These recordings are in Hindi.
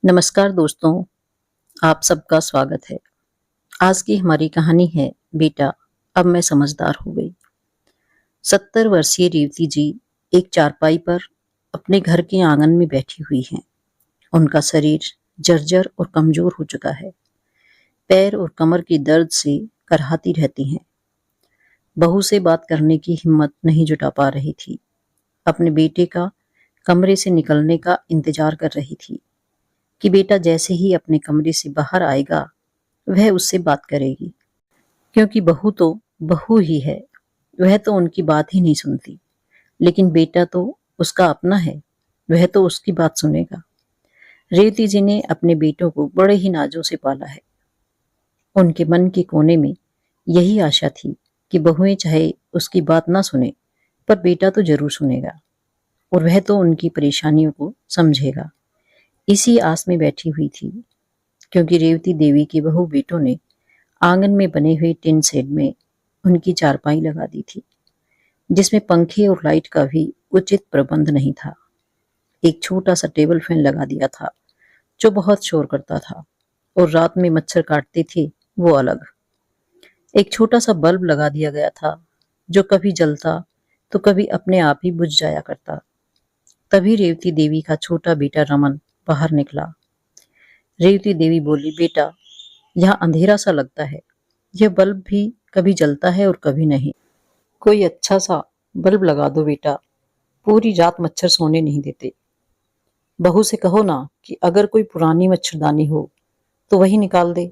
नमस्कार दोस्तों, आप सबका स्वागत है। आज की हमारी कहानी है बेटा, अब मैं समझदार हो गई। 70 वर्षीय रेवती जी एक चारपाई पर अपने घर के आंगन में बैठी हुई हैं। उनका शरीर जर्जर और कमजोर हो चुका है। पैर और कमर की दर्द से करहाती रहती हैं। बहू से बात करने की हिम्मत नहीं जुटा पा रही थी। अपने बेटे का कमरे से निकलने का इंतजार कर रही थी कि बेटा जैसे ही अपने कमरे से बाहर आएगा वह उससे बात करेगी, क्योंकि बहू तो बहू ही है। वह तो उनकी बात ही नहीं सुनती, लेकिन बेटा तो उसका अपना है, वह तो उसकी बात सुनेगा। रेवती जी ने अपने बेटों को बड़े ही नाजों से पाला है। उनके मन के कोने में यही आशा थी कि बहुएं चाहे उसकी बात ना सुने, पर बेटा तो जरूर सुनेगा और वह तो उनकी परेशानियों को समझेगा। इसी आस में बैठी हुई थी, क्योंकि रेवती देवी के बहू बेटों ने आंगन में बने हुए टिन शेड में उनकी चारपाई लगा दी थी, जिसमें पंखे और लाइट का भी उचित प्रबंध नहीं था। एक छोटा सा टेबल फैन लगा दिया था जो बहुत शोर करता था, और रात में मच्छर काटते थे वो अलग। एक छोटा सा बल्ब लगा दिया गया था जो कभी जलता तो कभी अपने आप ही बुझ जाया करता। तभी रेवती देवी का छोटा बेटा रमन बाहर निकला। रेवती देवी बोली, बेटा, यहाँ अंधेरा सा लगता है। यह बल्ब भी कभी जलता है और कभी नहीं। कोई अच्छा सा बल्ब लगा दो बेटा, पूरी रात मच्छर सोने नहीं देते। बहू से कहो ना कि अगर कोई पुरानी मच्छरदानी हो तो वही निकाल दे।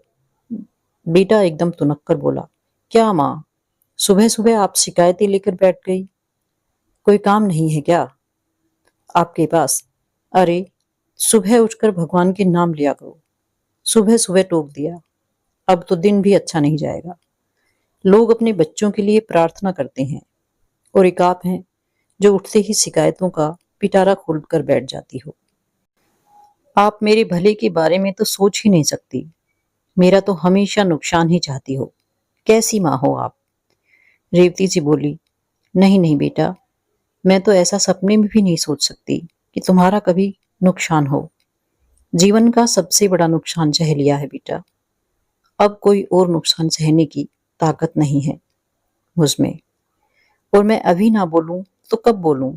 बेटा एकदम तुनक कर बोला, क्या माँ, सुबह सुबह आप शिकायतें लेकर बैठ गई? कोई काम नहीं है क्या आपके पास? अरे, सुबह उठकर भगवान के नाम लिया करो। सुबह सुबह टोक दिया, अब तो दिन भी अच्छा नहीं जाएगा। लोग अपने बच्चों के लिए प्रार्थना करते हैं, और एक आप हैं जो उठते ही शिकायतों का पिटारा खोल कर बैठ जाती हो। आप मेरे भले के बारे में तो सोच ही नहीं सकती। मेरा तो हमेशा नुकसान ही चाहती हो। कैसी माँ हो आप? रेवती जी बोली, नहीं नहीं बेटा, मैं तो ऐसा सपने में भी नहीं सोच सकती कि तुम्हारा कभी नुकसान हो। जीवन का सबसे बड़ा नुकसान सह लिया है बेटा। अब कोई और नुकसान सहने की ताकत नहीं है मुझमें। और मैं अभी ना बोलूं तो कब बोलूं?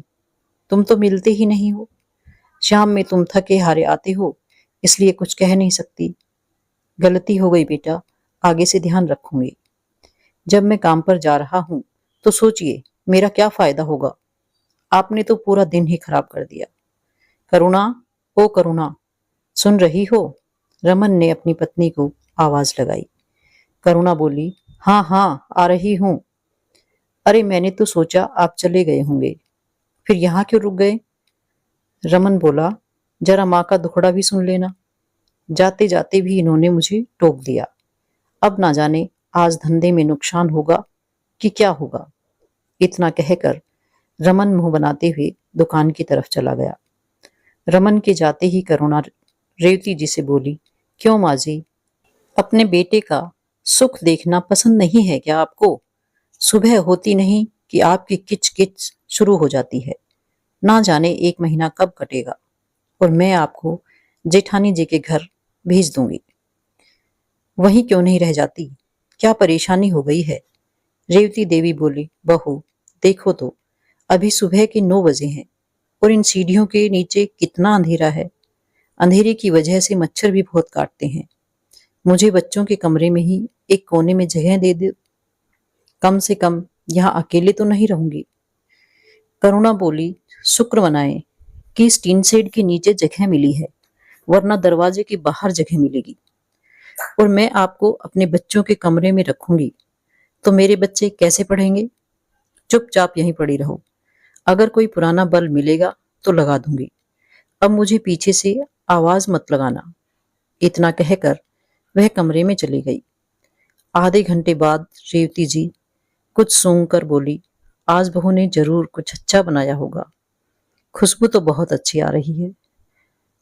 तुम तो मिलते ही नहीं हो। शाम में तुम थके हारे आते हो, इसलिए कुछ कह नहीं सकती। गलती हो गई बेटा, आगे से ध्यान रखूंगी। जब मैं काम पर जा रहा हूं तो सोचिए मेरा क्या फायदा होगा। आपने तो पूरा दिन ही खराब कर दिया। करुणा, ओ करुणा, सुन रही हो? रमन ने अपनी पत्नी को आवाज लगाई। करुणा बोली, हाँ हाँ, आ रही हूं। अरे, मैंने तो सोचा आप चले गए होंगे, फिर यहाँ क्यों रुक गए? रमन बोला, जरा माँ का दुखड़ा भी सुन लेना। जाते जाते भी इन्होंने मुझे टोक दिया। अब ना जाने आज धंधे में नुकसान होगा कि क्या होगा। इतना कहकर रमन मुंह बनाते हुए दुकान की तरफ चला गया। रमन के जाते ही करुणा रेवती जी से बोली, क्यों माँ जी, अपने बेटे का सुख देखना पसंद नहीं है क्या आपको? सुबह होती नहीं कि आपकी किच किच शुरू हो जाती है। ना जाने एक महीना कब कटेगा और मैं आपको जेठानी जी के घर भेज दूंगी। वहीं क्यों नहीं रह जाती? क्या परेशानी हो गई है? रेवती देवी बोली, बहू, देखो तो, अभी सुबह के 9 बजे हैं और इन सीढ़ियों के नीचे कितना अंधेरा है। अंधेरे की वजह से मच्छर भी बहुत काटते हैं। मुझे बच्चों के कमरे में ही एक कोने में जगह दे दो। कम से कम यहाँ अकेले तो नहीं रहूंगी। करुणा बोली, शुक्र मनाएं कि इस टीन शेड के नीचे जगह मिली है, वरना दरवाजे के बाहर जगह मिलेगी। और मैं आपको अपने बच्चों के कमरे में रखूंगी तो मेरे बच्चे कैसे पढ़ेंगे? चुपचाप यहीं पड़ी रहो। अगर कोई पुराना बल्ब मिलेगा तो लगा दूंगी। अब मुझे पीछे से आवाज मत लगाना। इतना कहकर वह कमरे में चली गई। आधे घंटे बाद रेवती जी कुछ सूंघ कर बोली, आज बहू ने जरूर कुछ अच्छा बनाया होगा। खुशबू तो बहुत अच्छी आ रही है।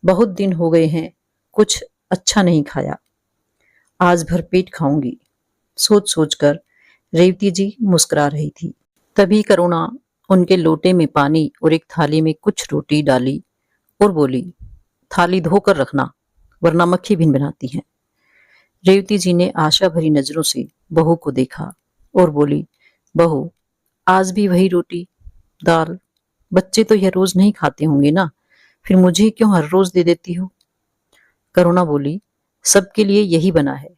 बहुत दिन हो गए हैं कुछ अच्छा नहीं खाया। आज भर पेट खाऊंगी। सोच सोचकर रेवती जी मुस्कुरा रही थी। तभी करुणा उनके लोटे में पानी और एक थाली में कुछ रोटी डाली और बोली, थाली धोकर रखना। वरना मक्खी भिन बनाती हैं। रेवती जी ने आशा भरी नजरों से बहू को देखा और बोली, बहू, आज भी वही रोटी दाल? बच्चे तो यह रोज नहीं खाते होंगे ना, फिर मुझे क्यों हर रोज दे देती हो? करुणा बोली, सबके लिए यही बना है।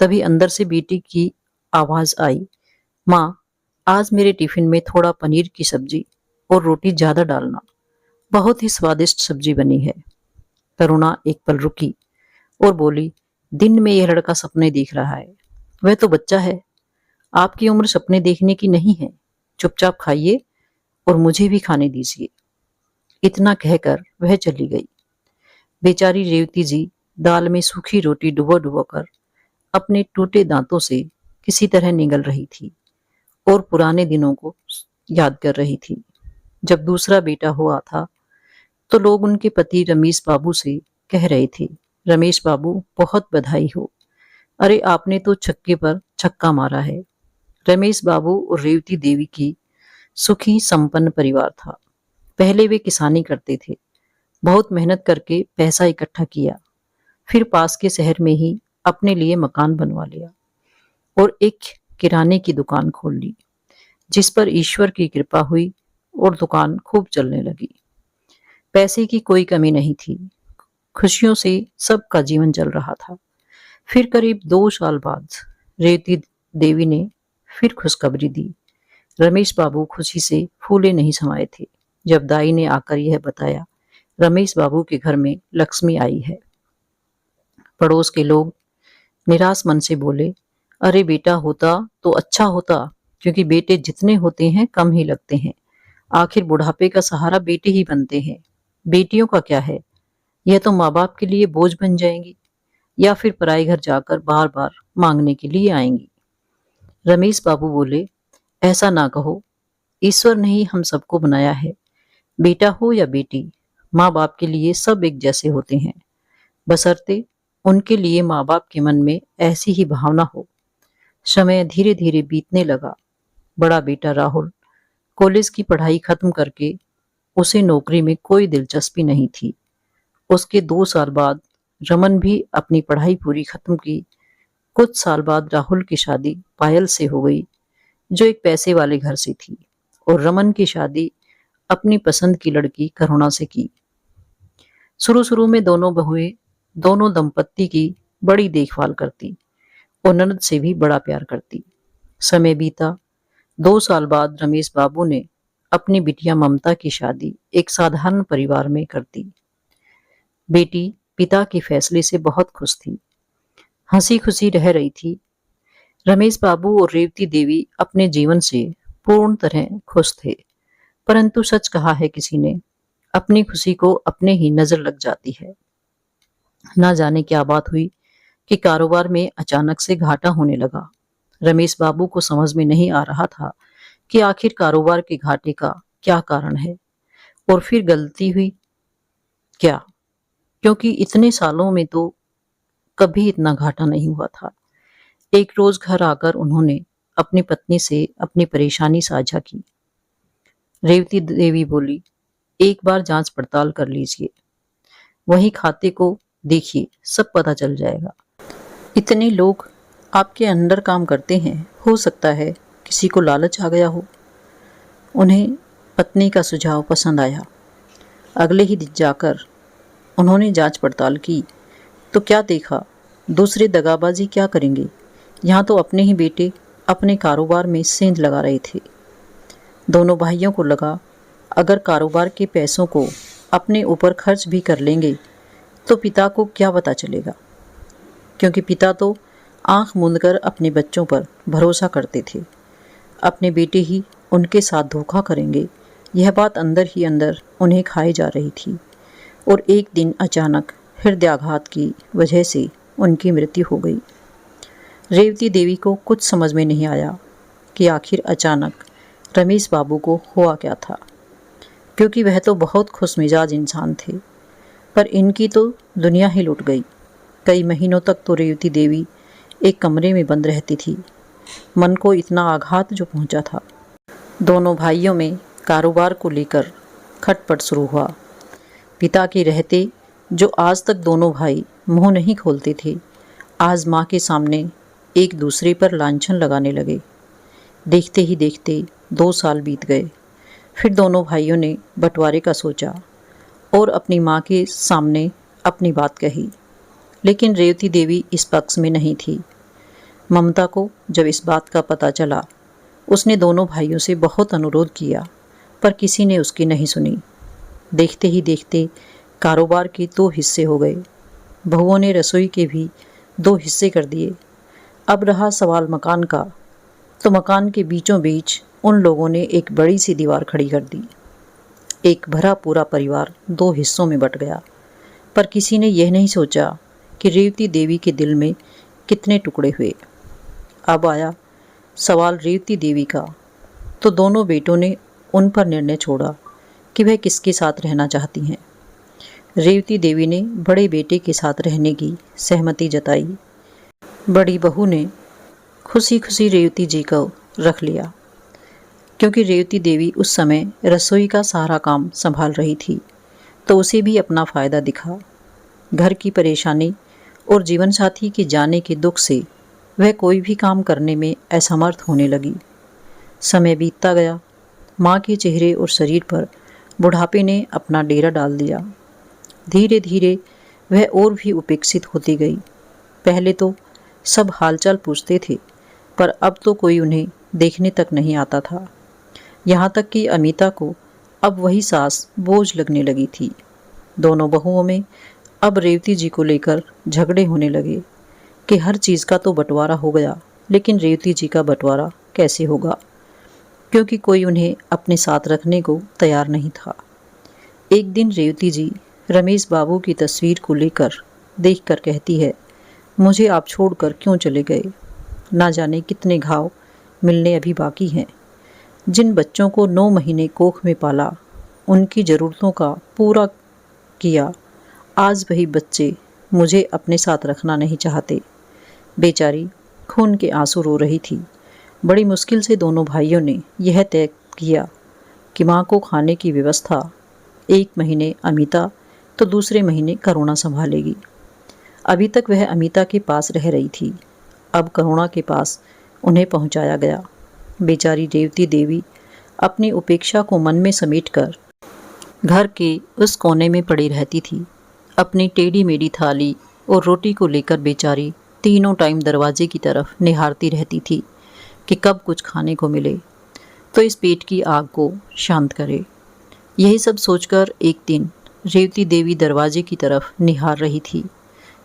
तभी अंदर से बेटी की आवाज आई, माँ, आज मेरे टिफिन में थोड़ा पनीर की सब्जी और रोटी ज्यादा डालना, बहुत ही स्वादिष्ट सब्जी बनी है। करुणा एक पल रुकी और बोली, दिन में यह लड़का सपने देख रहा है, वह तो बच्चा है, आपकी उम्र सपने देखने की नहीं है। चुपचाप खाइए और मुझे भी खाने दीजिए। इतना कहकर वह चली गई। बेचारी रेवती जी दाल में सूखी रोटी डुबो डुबो कर अपने टूटे दांतों से किसी तरह निगल रही थी और पुराने दिनों को याद कर रही थी। जब दूसरा बेटा हुआ था तो लोग उनके पति रमेश बाबू से कह रहे थे, रमेश बाबू, बहुत बधाई हो, अरे आपने तो छक्के पर छक्का मारा है। रमेश बाबू और रेवती देवी की सुखी संपन्न परिवार था। पहले वे किसानी करते थे, बहुत मेहनत करके पैसा इकट्ठा किया, फिर पास के शहर में ही अपने लिए मकान बनवा लिया और एक किराने की दुकान खोल ली, जिस पर ईश्वर की कृपा हुई और दुकान खूब चलने लगी। पैसे की कोई कमी नहीं थी, खुशियों से सबका जीवन चल रहा था। फिर करीब 2 साल बाद रेवती देवी ने फिर खुशखबरी दी। रमेश बाबू खुशी से फूले नहीं समाये थे जब दाई ने आकर यह बताया, रमेश बाबू के घर में लक्ष्मी आई है। पड़ोस के लोग निराश मन से बोले, अरे बेटा होता तो अच्छा होता, क्योंकि बेटे जितने होते हैं कम ही लगते हैं, आखिर बुढ़ापे का सहारा बेटे ही बनते हैं। बेटियों का क्या है, यह तो माँ बाप के लिए बोझ बन जाएंगी या फिर पराए घर जाकर बार बार मांगने के लिए आएंगी। रमेश बाबू बोले, ऐसा ना कहो, ईश्वर ने ही हम सबको बनाया है, बेटा हो या बेटी, माँ बाप के लिए सब एक जैसे होते हैं, बशर्ते उनके लिए माँ बाप के मन में ऐसी ही भावना हो। समय धीरे धीरे बीतने लगा। बड़ा बेटा राहुल कॉलेज की पढ़ाई खत्म करके उसे नौकरी में कोई दिलचस्पी नहीं थी। उसके 2 साल बाद रमन भी अपनी पढ़ाई पूरी खत्म की। कुछ साल बाद राहुल की शादी पायल से हो गई, जो एक पैसे वाले घर से थी, और रमन की शादी अपनी पसंद की लड़की करुणा से की। शुरू शुरू में दोनों बहुएं दोनों दंपत्ति की बड़ी देखभाल करती और ननद से भी बड़ा प्यार करती। समय बीता। 2 साल बाद रमेश बाबू ने अपनी बिटिया ममता की शादी एक साधारण परिवार में कर दी। बेटी पिता के फैसले से बहुत खुश थी, हंसी खुशी रह रही थी। रमेश बाबू और रेवती देवी अपने जीवन से पूर्ण तरह खुश थे, परंतु सच कहा है किसी ने, अपनी खुशी को अपने ही नजर लग जाती है। ना जाने क्या बात हुई कि कारोबार में अचानक से घाटा होने लगा। रमेश बाबू को समझ में नहीं आ रहा था कि आखिर कारोबार के घाटे का क्या कारण है, और फिर गलती हुई क्या, क्योंकि इतने सालों में तो कभी इतना घाटा नहीं हुआ था। एक रोज घर आकर उन्होंने अपनी पत्नी से अपनी परेशानी साझा की। रेवती देवी बोली, एक बार जांच पड़ताल कर लीजिए, वही खाते को देखिए, सब पता चल जाएगा। इतने लोग आपके अंडर काम करते हैं, हो सकता है किसी को लालच आ गया हो। उन्हें पत्नी का सुझाव पसंद आया। अगले ही दिन जाकर उन्होंने जांच पड़ताल की तो क्या देखा, दूसरे दगाबाजी क्या करेंगे, यहाँ तो अपने ही बेटे अपने कारोबार में सेंध लगा रहे थे। दोनों भाइयों को लगा, अगर कारोबार के पैसों को अपने ऊपर खर्च भी कर लेंगे तो पिता को क्या पता चलेगा, क्योंकि पिता तो आंख मूंदकर अपने बच्चों पर भरोसा करते थे। अपने बेटे ही उनके साथ धोखा करेंगे, यह बात अंदर ही अंदर उन्हें खाई जा रही थी। और एक दिन अचानक हृदयाघात की वजह से उनकी मृत्यु हो गई। रेवती देवी को कुछ समझ में नहीं आया कि आखिर अचानक रमेश बाबू को हुआ क्या था, क्योंकि वह तो बहुत खुशमिजाज इंसान थे, पर इनकी तो दुनिया ही लुट गई। कई महीनों तक तो रेवती देवी एक कमरे में बंद रहती थी। मन को इतना आघात जो पहुंचा था। दोनों भाइयों में कारोबार को लेकर खटपट शुरू हुआ। पिता के रहते जो आज तक दोनों भाई मुंह नहीं खोलते थे, आज माँ के सामने एक दूसरे पर लांछन लगाने लगे। देखते ही देखते 2 साल बीत गए। फिर दोनों भाइयों ने बंटवारे का सोचा और अपनी माँ के सामने अपनी बात कही, लेकिन रेवती देवी इस पक्ष में नहीं थी। ममता को जब इस बात का पता चला, उसने दोनों भाइयों से बहुत अनुरोध किया, पर किसी ने उसकी नहीं सुनी। देखते ही देखते कारोबार के 2 हिस्से हो गए। बहुओं ने रसोई के भी 2 हिस्से कर दिए। अब रहा सवाल मकान का, तो मकान के बीचों बीच उन लोगों ने एक बड़ी सी दीवार खड़ी कर दी। एक भरा पूरा परिवार 2 हिस्सों में बट गया, पर किसी ने यह नहीं सोचा कि रेवती देवी के दिल में कितने टुकड़े हुए। अब आया सवाल रेवती देवी का, तो दोनों बेटों ने उन पर निर्णय छोड़ा कि वह किसके साथ रहना चाहती हैं। रेवती देवी ने बड़े बेटे के साथ रहने की सहमति जताई। बड़ी बहू ने खुशी खुशी रेवती जी को रख लिया, क्योंकि रेवती देवी उस समय रसोई का सारा काम संभाल रही थी, तो उसे भी अपना फ़ायदा दिखा। घर की परेशानी और जीवनसाथी के जाने के दुख से वह कोई भी काम करने में असमर्थ होने लगी। समय बीतता गया। माँ के चेहरे और शरीर पर बुढ़ापे ने अपना डेरा डाल दिया। धीरे धीरे वह और भी उपेक्षित होती गई। पहले तो सब हालचाल पूछते थे, पर अब तो कोई उन्हें देखने तक नहीं आता था। यहाँ तक कि अमिता को अब वही सास बोझ लगने लगी थी। दोनों बहुओं में अब रेवती जी को लेकर झगड़े होने लगे कि हर चीज़ का तो बंटवारा हो गया, लेकिन रेवती जी का बंटवारा कैसे होगा, क्योंकि कोई उन्हें अपने साथ रखने को तैयार नहीं था। एक दिन रेवती जी रमेश बाबू की तस्वीर को लेकर देखकर कहती है, मुझे आप छोड़कर क्यों चले गए? ना जाने कितने घाव मिलने अभी बाकी हैं। जिन बच्चों को 9 महीने कोख में पाला, उनकी ज़रूरतों का पूरा किया, आज वही बच्चे मुझे अपने साथ रखना नहीं चाहते। बेचारी खून के आंसू रो रही थी। बड़ी मुश्किल से दोनों भाइयों ने यह तय किया कि माँ को खाने की व्यवस्था 1 महीने अमिता तो दूसरे महीने करुणा संभालेगी। अभी तक वह अमिता के पास रह रही थी, अब करुणा के पास उन्हें पहुँचाया गया। बेचारी रेवती देवी अपनी उपेक्षा को मन में समेटकर घर के उस कोने में पड़ी रहती थी। अपनी टेढ़ी मेढ़ी थाली और रोटी को लेकर बेचारी तीनों टाइम दरवाजे की तरफ निहारती रहती थी कि कब कुछ खाने को मिले तो इस पेट की आग को शांत करे। यही सब सोचकर एक दिन रेवती देवी दरवाजे की तरफ निहार रही थी।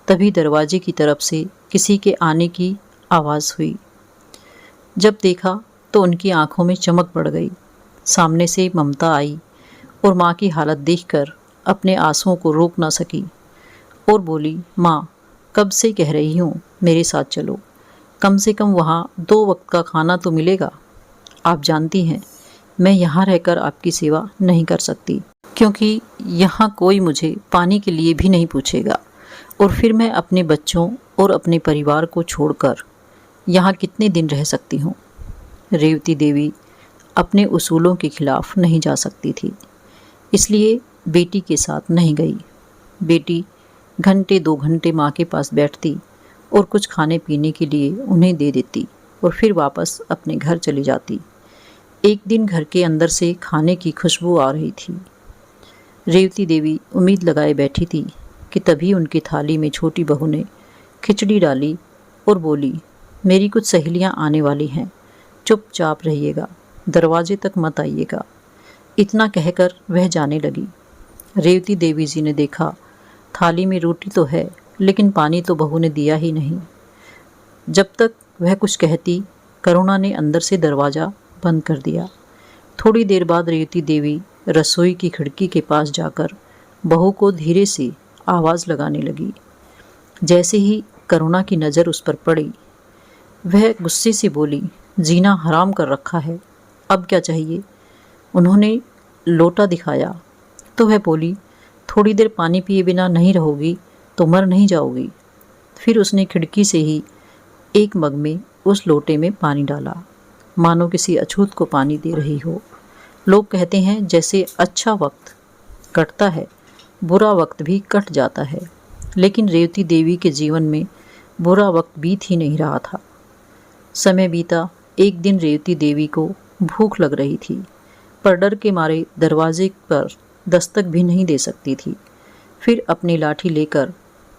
तभी दरवाजे की तरफ से किसी के आने की आवाज़ हुई। जब देखा तो उनकी आंखों में चमक बढ़ गई। सामने से ममता आई और माँ की हालत देखकर अपने आंसुओं को रोक ना सकी और बोली, माँ, कब से कह रही हूँ मेरे साथ चलो, कम से कम वहाँ 2 वक्त का खाना तो मिलेगा। आप जानती हैं मैं यहाँ रहकर आपकी सेवा नहीं कर सकती, क्योंकि यहाँ कोई मुझे पानी के लिए भी नहीं पूछेगा, और फिर मैं अपने बच्चों और अपने परिवार को छोड़कर यहाँ कितने दिन रह सकती हूँ। रेवती देवी अपने उसूलों के खिलाफ नहीं जा सकती थी, इसलिए बेटी के साथ नहीं गई। बेटी घंटे 2 घंटे माँ के पास बैठती और कुछ खाने पीने के लिए उन्हें दे देती और फिर वापस अपने घर चली जाती। एक दिन घर के अंदर से खाने की खुशबू आ रही थी। रेवती देवी उम्मीद लगाए बैठी थी कि तभी उनकी थाली में छोटी बहू ने खिचड़ी डाली और बोली, मेरी कुछ सहेलियाँ आने वाली हैं, चुपचाप रहिएगा, दरवाजे तक मत आइएगा। इतना कहकर वह जाने लगी। रेवती देवी जी ने देखा थाली में रोटी तो है, लेकिन पानी तो बहू ने दिया ही नहीं। जब तक वह कुछ कहती, करुणा ने अंदर से दरवाज़ा बंद कर दिया। थोड़ी देर बाद रेवती देवी रसोई की खिड़की के पास जाकर बहू को धीरे से आवाज़ लगाने लगी। जैसे ही करुणा की नज़र उस पर पड़ी, वह गुस्से से बोली, जीना हराम कर रखा है, अब क्या चाहिए? उन्होंने लोटा दिखाया तो वह बोली, थोड़ी देर पानी पिए बिना नहीं रहोगी तो मर नहीं जाओगी। फिर उसने खिड़की से ही एक मग में उस लोटे में पानी डाला, मानो किसी अछूत को पानी दे रही हो। लोग कहते हैं जैसे अच्छा वक्त कटता है बुरा वक्त भी कट जाता है। लेकिन रेवती देवी के जीवन में बुरा वक्त बीत ही नहीं रहा था। समय बीता। एक दिन रेवती देवी को भूख लग रही थी, पर डर के मारे दरवाजे पर दस्तक भी नहीं दे सकती थी। फिर अपनी लाठी लेकर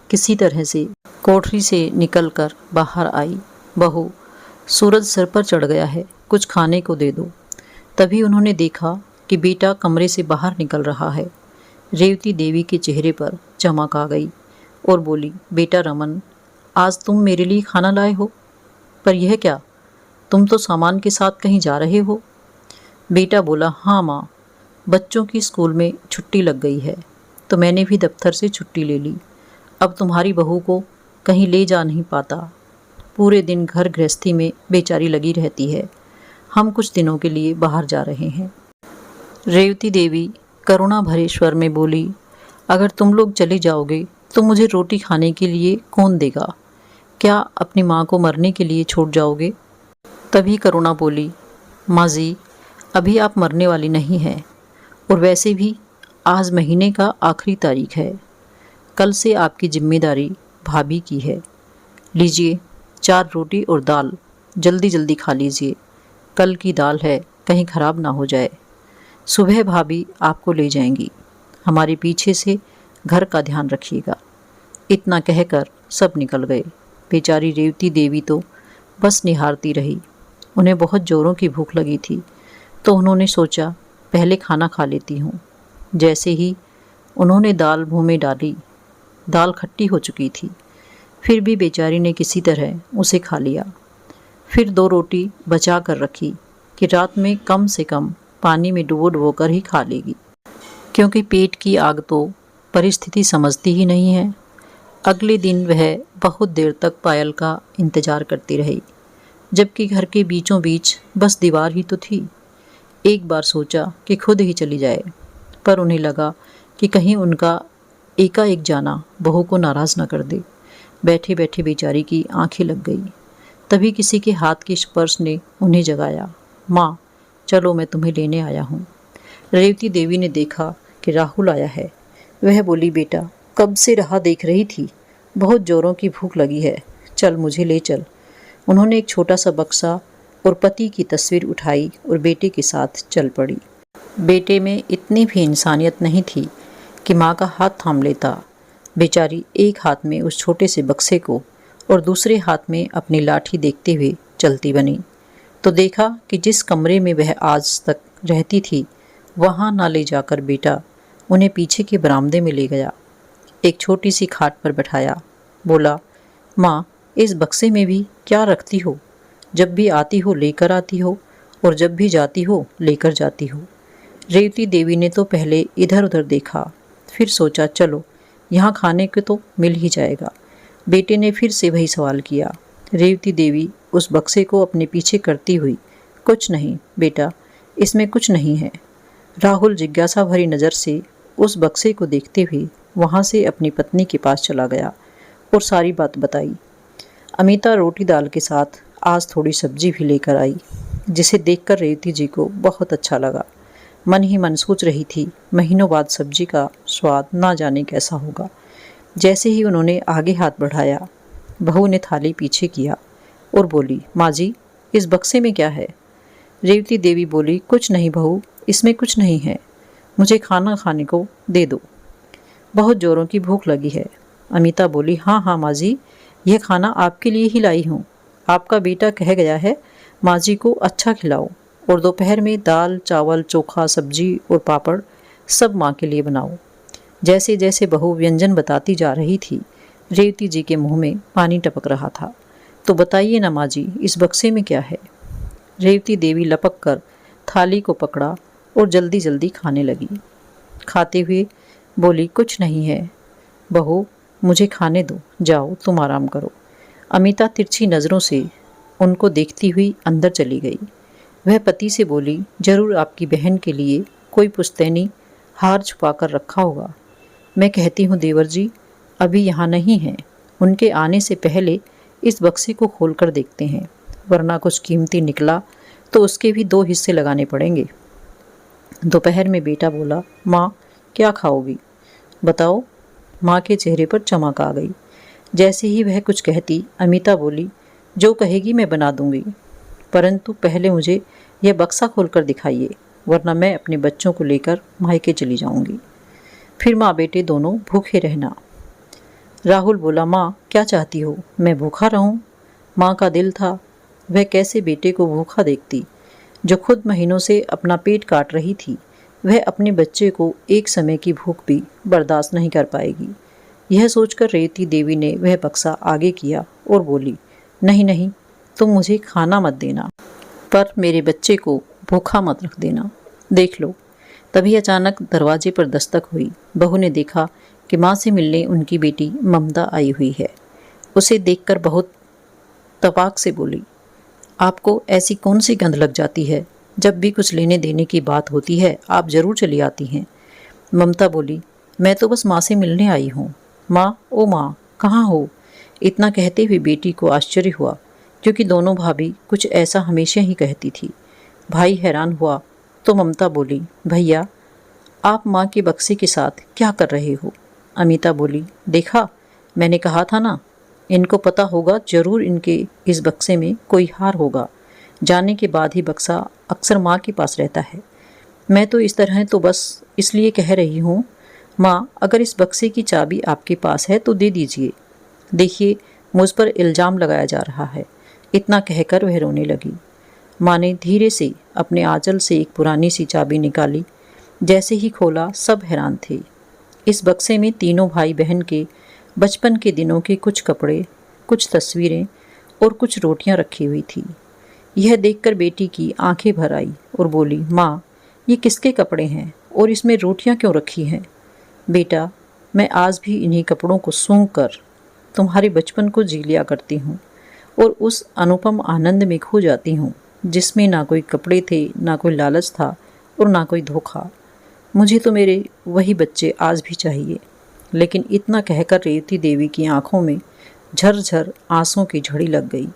किसी तरह से कोठरी से निकलकर बाहर आई। बहू, सूरज सर पर चढ़ गया है, कुछ खाने को दे दो। तभी उन्होंने देखा कि बेटा कमरे से बाहर निकल रहा है। रेवती देवी के चेहरे पर चमक आ गई और बोली, बेटा रमन, आज तुम मेरे लिए खाना लाए हो? पर यह क्या, तुम तो सामान के साथ कहीं जा रहे हो? बेटा बोला, हाँ माँ, बच्चों की स्कूल में छुट्टी लग गई है तो मैंने भी दफ्तर से छुट्टी ले ली। अब तुम्हारी बहू को कहीं ले जा नहीं पाता। पूरे दिन घर गृहस्थी में बेचारी लगी रहती है। हम कुछ दिनों के लिए बाहर जा रहे हैं। रेवती देवी करुणा भरे स्वर में बोली, अगर तुम लोग चले जाओगे तो मुझे रोटी खाने के लिए कौन देगा? क्या अपनी माँ को मरने के लिए छोड़ जाओगे? तभी करुणा बोली, माँ जी, अभी आप मरने वाली नहीं हैं, और वैसे भी आज महीने का आखिरी तारीख है। कल से आपकी जिम्मेदारी भाभी की है। लीजिए 4 रोटी और दाल, जल्दी जल्दी खा लीजिए। कल की दाल है, कहीं खराब ना हो जाए। सुबह भाभी आपको ले जाएंगी। हमारे पीछे से घर का ध्यान रखिएगा। इतना कहकर सब निकल गए। बेचारी रेवती देवी तो बस निहारती रही। उन्हें बहुत जोरों की भूख लगी थी, तो उन्होंने सोचा पहले खाना खा लेती हूँ। जैसे ही उन्होंने दाल मुँह में डाली, दाल खट्टी हो चुकी थी। फिर भी बेचारी ने किसी तरह उसे खा लिया। फिर 2 रोटी बचा कर रखी कि रात में कम से कम पानी में डुबो डुबो कर ही खा लेगी, क्योंकि पेट की आग तो परिस्थिति समझती ही नहीं है। अगले दिन वह बहुत देर तक पायल का इंतजार करती रही, जबकि घर के बीचों बीच बस दीवार ही तो थी। एक बार सोचा कि खुद ही चली जाए, पर उन्हें लगा कि कहीं उनका एकाएक जाना बहू को नाराज़ न कर दे। बैठे बैठे बेचारी की आंखें लग गई। तभी किसी के हाथ के स्पर्श ने उन्हें जगाया। माँ, चलो मैं तुम्हें लेने आया हूँ। रेवती देवी ने देखा कि राहुल आया है। वह बोली, बेटा कब से राह देख रही थी, बहुत जोरों की भूख लगी है, चल मुझे ले चल। उन्होंने एक छोटा सा बक्सा और पति की तस्वीर उठाई और बेटे के साथ चल पड़ी। बेटे में इतनी भी इंसानियत नहीं थी कि माँ का हाथ थाम लेता। बेचारी एक हाथ में उस छोटे से बक्से को और दूसरे हाथ में अपनी लाठी देखते हुए चलती बनी, तो देखा कि जिस कमरे में वह आज तक रहती थी, वहाँ ना ले जाकर बेटा उन्हें पीछे के बरामदे में ले गया। एक छोटी सी खाट पर बैठाया। बोला, माँ, इस बक्से में भी क्या रखती हो? जब भी आती हो लेकर आती हो, और जब भी जाती हो लेकर जाती हो। रेवती देवी ने तो पहले इधर उधर देखा, फिर सोचा चलो यहाँ खाने को तो मिल ही जाएगा। बेटे ने फिर से वही सवाल किया। रेवती देवी उस बक्से को अपने पीछे करती हुई, कुछ नहीं बेटा, इसमें कुछ नहीं है। राहुल जिज्ञासा भरी नज़र से उस बक्से को देखते हुए वहाँ से अपनी पत्नी के पास चला गया और सारी बात बताई। अमिता रोटी दाल के साथ आज थोड़ी सब्जी भी लेकर आई, जिसे देखकर रेवती जी को बहुत अच्छा लगा। मन ही मन सोच रही थी, महीनों बाद सब्जी का स्वाद ना जाने कैसा होगा। जैसे ही उन्होंने आगे हाथ बढ़ाया, बहू ने थाली पीछे किया और बोली, माँ जी, इस बक्से में क्या है? रेवती देवी बोली, कुछ नहीं बहू, इसमें कुछ नहीं है, मुझे खाना खाने को दे दो, बहुत जोरों की भूख लगी है। अमिता बोली, हाँ हाँ माँ जी, यह खाना आपके लिए ही लाई हूँ। आपका बेटा कह गया है माँ जी को अच्छा खिलाओ, और दोपहर में दाल चावल चोखा सब्जी और पापड़ सब माँ के लिए बनाओ। जैसे जैसे बहू व्यंजन बताती जा रही थी, रेवती जी के मुंह में पानी टपक रहा था। तो बताइए ना माँ जी, इस बक्से में क्या है? रेवती देवी लपक कर थाली को पकड़ा और जल्दी जल्दी खाने लगी। खाते हुए बोली, कुछ नहीं है बहू, मुझे खाने दो, जाओ तुम आराम करो। अमिता तिरछी नज़रों से उनको देखती हुई अंदर चली गई। वह पति से बोली, जरूर आपकी बहन के लिए कोई पुश्तैनी हार छुपा कर रखा होगा। मैं कहती हूँ देवर जी अभी यहाँ नहीं हैं, उनके आने से पहले इस बक्से को खोल कर देखते हैं, वरना कुछ कीमती निकला तो उसके भी 2 हिस्से लगाने पड़ेंगे। दोपहर में बेटा बोला, माँ क्या खाओगी? बताओ। माँ के चेहरे पर चमक आ गई। जैसे ही वह कुछ कहती, अमिता बोली, जो कहेगी मैं बना दूंगी, परंतु पहले मुझे यह बक्सा खोलकर दिखाइए, वरना मैं अपने बच्चों को लेकर मायके चली जाऊंगी। फिर माँ बेटे दोनों भूखे रहना। राहुल बोला, माँ क्या चाहती हो, मैं भूखा रहूं? माँ का दिल था, वह कैसे बेटे को भूखा देखती। जो खुद महीनों से अपना पेट काट रही थी, वह अपने बच्चे को एक समय की भूख भी बर्दाश्त नहीं कर पाएगी। यह सोचकर रेवती देवी ने वह बक्सा आगे किया और बोली, नहीं नहीं, तुम मुझे खाना मत देना, पर मेरे बच्चे को भूखा मत रख देना। देख लो। तभी अचानक दरवाजे पर दस्तक हुई। बहू ने देखा कि माँ से मिलने उनकी बेटी ममता आई हुई है। उसे देखकर बहुत तपाक से बोली, आपको ऐसी कौन सी गंध लग जाती है? जब भी कुछ लेने देने की बात होती है आप जरूर चली आती हैं। ममता बोली, मैं तो बस माँ से मिलने आई हूँ। माँ, ओ माँ, कहाँ हो? इतना कहते हुए बेटी को आश्चर्य हुआ, क्योंकि दोनों भाभी कुछ ऐसा हमेशा ही कहती थी। भाई हैरान हुआ तो ममता बोली, भैया आप माँ के बक्से के साथ क्या कर रहे हो? अमिता बोली, देखा, मैंने कहा था ना, इनको पता होगा जरूर इनके इस बक्से में कोई हार होगा। जाने के बाद ही बक्सा अक्सर माँ के पास रहता है। मैं तो इस तरह तो बस इसलिए कह रही हूँ। माँ, अगर इस बक्से की चाबी आपके पास है तो दे दीजिए। देखिए, मुझ पर इल्ज़ाम लगाया जा रहा है। इतना कहकर वह रोने लगी। माँ ने धीरे से अपने आंचल से एक पुरानी सी चाबी निकाली। जैसे ही खोला सब हैरान थे। इस बक्से में तीनों भाई बहन के बचपन के दिनों के कुछ कपड़े, कुछ तस्वीरें और कुछ रोटियां रखी हुई थी। यह देखकर बेटी की आंखें भर आई और बोली, माँ, ये किसके कपड़े हैं और इसमें रोटियां क्यों रखी हैं? बेटा, मैं आज भी इन्हीं कपड़ों को सूंघ कर तुम्हारे बचपन को जी लिया करती हूँ और उस अनुपम आनंद में खो जाती हूँ जिसमें ना कोई कपड़े थे, ना कोई लालच था और ना कोई धोखा। मुझे तो मेरे वही बच्चे आज भी चाहिए। लेकिन इतना कहकर रेवती देवी की आंखों में झरझर आंसुओं की झड़ी लग गई।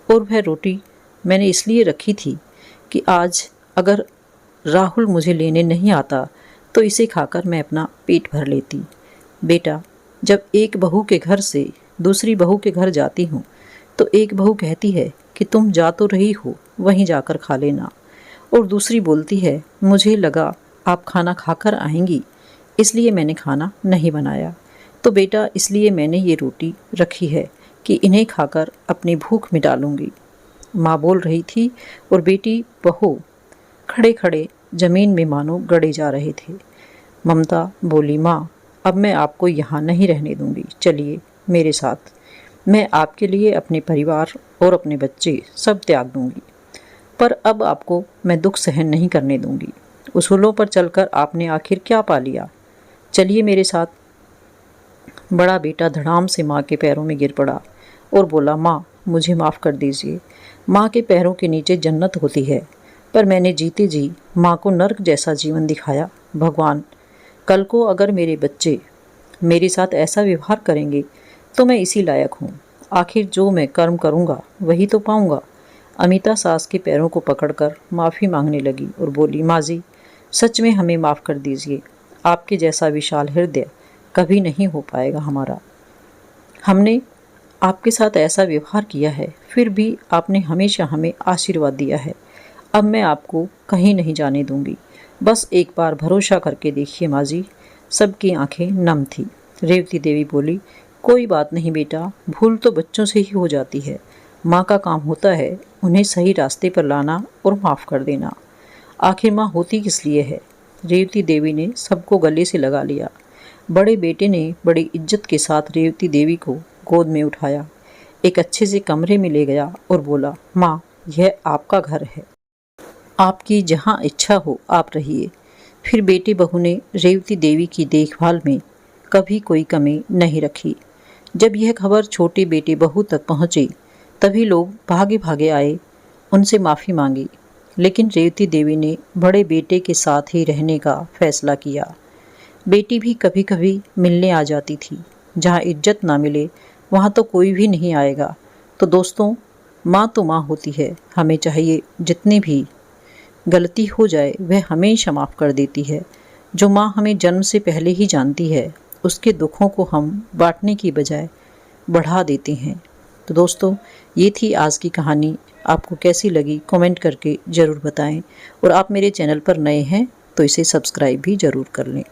और वह रोटी मैंने इसलिए रखी थी कि आज अगर राहुल मुझे लेने नहीं आता तो इसे खाकर मैं अपना पेट भर लेती। बेटा, जब एक बहू के घर से दूसरी बहू के घर जाती हूँ तो एक बहू कहती है कि तुम जा तो रही हो, वहीं जाकर खा लेना, और दूसरी बोलती है, मुझे लगा आप खाना खाकर आएंगी इसलिए मैंने खाना नहीं बनाया। तो बेटा, इसलिए मैंने ये रोटी रखी है कि इन्हें खाकर अपनी भूख मिटा लूँगी। माँ बोल रही थी और बेटी बहू खड़े खड़े जमीन में मानो गड़े जा रहे थे। ममता बोली, माँ, अब मैं आपको यहाँ नहीं रहने दूँगी, चलिए मेरे साथ। मैं आपके लिए अपने परिवार और अपने बच्चे सब त्याग दूँगी, पर अब आपको मैं दुख सहन नहीं करने दूँगी। उसूलों पर चलकर आपने आखिर क्या पा लिया? चलिए मेरे साथ। बड़ा बेटा धड़ाम से माँ के पैरों में गिर पड़ा और बोला, माँ, मुझे माफ़ कर दीजिए। माँ के पैरों के नीचे जन्नत होती है, पर मैंने जीते जी माँ को नर्क जैसा जीवन दिखाया। भगवान, कल को अगर मेरे बच्चे मेरे साथ ऐसा व्यवहार करेंगे तो मैं इसी लायक हूँ। आखिर जो मैं कर्म करूँगा वही तो पाऊँगा। अमिता सास के पैरों को पकड़कर माफ़ी मांगने लगी और बोली, माँ जी, सच में हमें माफ़ कर दीजिए। आपके जैसा विशाल हृदय कभी नहीं हो पाएगा हमारा। हमने आपके साथ ऐसा व्यवहार किया है, फिर भी आपने हमेशा हमें आशीर्वाद दिया है। अब मैं आपको कहीं नहीं जाने दूंगी। बस एक बार भरोसा करके देखिए माँ जी। सबकी आंखें नम थी। रेवती देवी बोली, कोई बात नहीं बेटा, भूल तो बच्चों से ही हो जाती है। माँ का काम होता है उन्हें सही रास्ते पर लाना और माफ़ कर देना। आखिर माँ होती किस लिए है? रेवती देवी ने सबको गले से लगा लिया। बड़े बेटे ने बड़ी इज्जत के साथ रेवती देवी को गोद में उठाया, एक अच्छे से कमरे में ले गया और बोला, माँ, यह आपका घर है, आपकी जहाँ इच्छा हो आप रहिए। फिर बेटी बहू ने रेवती देवी की देखभाल में कभी कोई कमी नहीं रखी। जब यह खबर छोटी बेटी बहू तक पहुँची तभी लोग भागे भागे आए, उनसे माफ़ी मांगी। लेकिन रेवती देवी ने बड़े बेटे के साथ ही रहने का फैसला किया। बेटी भी कभी कभी मिलने आ जाती थी। जहाँ इज्जत ना मिले वहाँ तो कोई भी नहीं आएगा। तो दोस्तों, माँ तो माँ होती है। हमें चाहिए जितनी भी गलती हो जाए वह हमेशा माफ़ कर देती है। जो माँ हमें जन्म से पहले ही जानती है उसके दुखों को हम बांटने की बजाय बढ़ा देते हैं। तो दोस्तों, ये थी आज की कहानी। आपको कैसी लगी कमेंट करके ज़रूर बताएं और आप मेरे चैनल पर नए हैं तो इसे सब्सक्राइब भी ज़रूर कर लें।